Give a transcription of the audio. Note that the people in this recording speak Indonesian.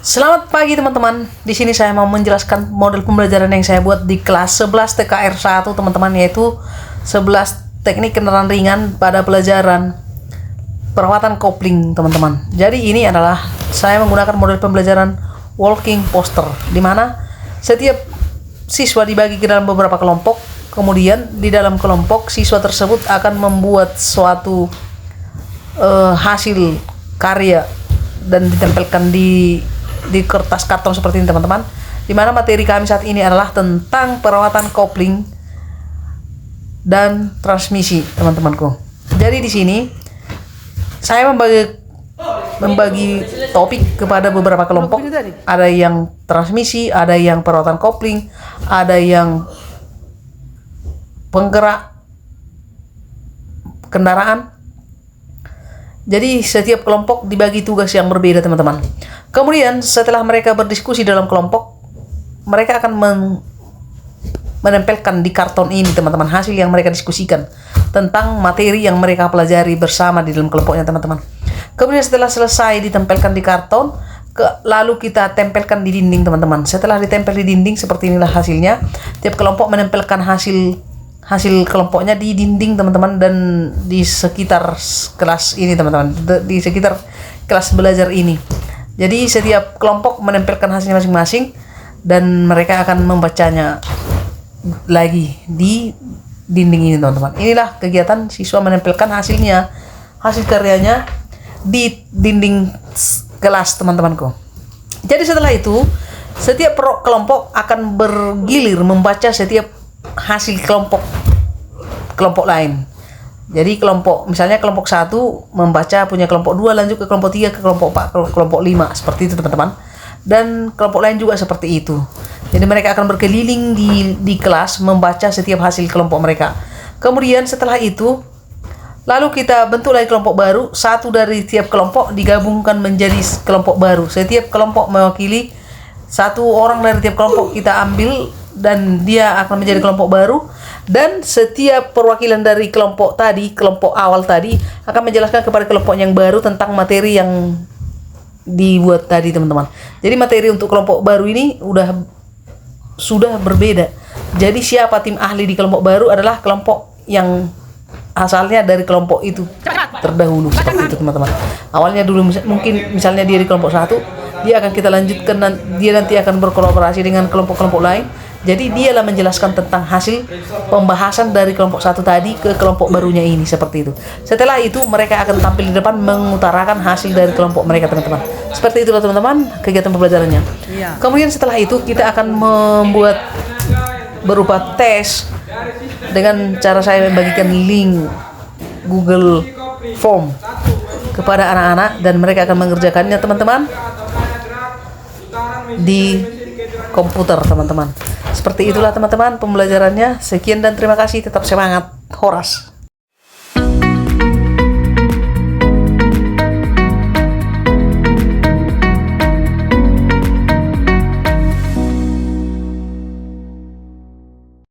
Selamat pagi teman-teman. Di sini saya mau menjelaskan model pembelajaran yang saya buat di kelas 11 TKR 1 teman-teman, yaitu 11 teknik kendaraan ringan pada pelajaran perawatan kopling teman-teman. Jadi ini adalah saya menggunakan model pembelajaran walking poster, di mana setiap siswa dibagi ke dalam beberapa kelompok. Kemudian di dalam kelompok siswa tersebut akan membuat suatu hasil karya dan ditempelkan di kertas karton seperti ini teman-teman. Dimana materi kami saat ini adalah tentang perawatan kopling dan transmisi teman-temanku. Jadi di sini saya membagi topik kepada beberapa kelompok. Ada yang transmisi, ada yang perawatan kopling, ada yang penggerak kendaraan. Jadi setiap kelompok dibagi tugas yang berbeda teman-teman. Kemudian setelah mereka berdiskusi dalam kelompok, mereka akan menempelkan di karton ini teman-teman hasil yang mereka diskusikan tentang materi yang mereka pelajari bersama di dalam kelompoknya teman-teman. Kemudian setelah selesai ditempelkan di karton, lalu kita tempelkan di dinding teman-teman. Setelah ditempel di dinding, seperti inilah hasilnya. Tiap kelompok menempelkan hasil kelompoknya di dinding teman-teman, dan di sekitar kelas ini teman-teman, di sekitar kelas belajar ini. Jadi setiap kelompok menempelkan hasilnya masing-masing dan mereka akan membacanya lagi di dinding ini teman-teman. Inilah kegiatan siswa menempelkan hasil karyanya di dinding kelas teman-temanku. Jadi setelah itu setiap kelompok akan bergilir membaca setiap hasil kelompok lain. Jadi misalnya kelompok 1 membaca punya kelompok 2, lanjut ke kelompok 3, ke kelompok 4, ke kelompok 5, seperti itu teman-teman. Dan kelompok lain juga seperti itu. Jadi mereka akan berkeliling di kelas membaca setiap hasil kelompok mereka. Kemudian setelah itu lalu kita bentuk lagi kelompok baru. Satu dari tiap kelompok digabungkan menjadi kelompok baru. Setiap kelompok mewakili satu orang dari tiap kelompok kita ambil dan dia akan menjadi kelompok baru. Dan setiap perwakilan dari kelompok awal tadi akan menjelaskan kepada kelompok yang baru tentang materi yang dibuat tadi teman-teman. Jadi materi untuk kelompok baru ini sudah berbeda. Jadi siapa tim ahli di kelompok baru adalah kelompok yang asalnya dari kelompok itu terdahulu, seperti itu teman-teman. Awalnya dulu mungkin misalnya dia di kelompok 1, dia akan kita lanjutkan, dia nanti akan berkolaborasi dengan kelompok-kelompok lain. Jadi dialah menjelaskan tentang hasil pembahasan dari kelompok 1 tadi ke kelompok barunya ini, seperti itu. Setelah itu mereka akan tampil di depan mengutarakan hasil dari kelompok mereka teman-teman. Seperti itulah teman-teman kegiatan pembelajarannya. Kemudian setelah itu kita akan membuat berupa tes dengan cara saya membagikan link Google Form kepada anak-anak dan mereka akan mengerjakannya teman-teman di komputer teman-teman. Seperti itulah teman-teman pembelajarannya. Sekian dan terima kasih. Tetap semangat. Horas.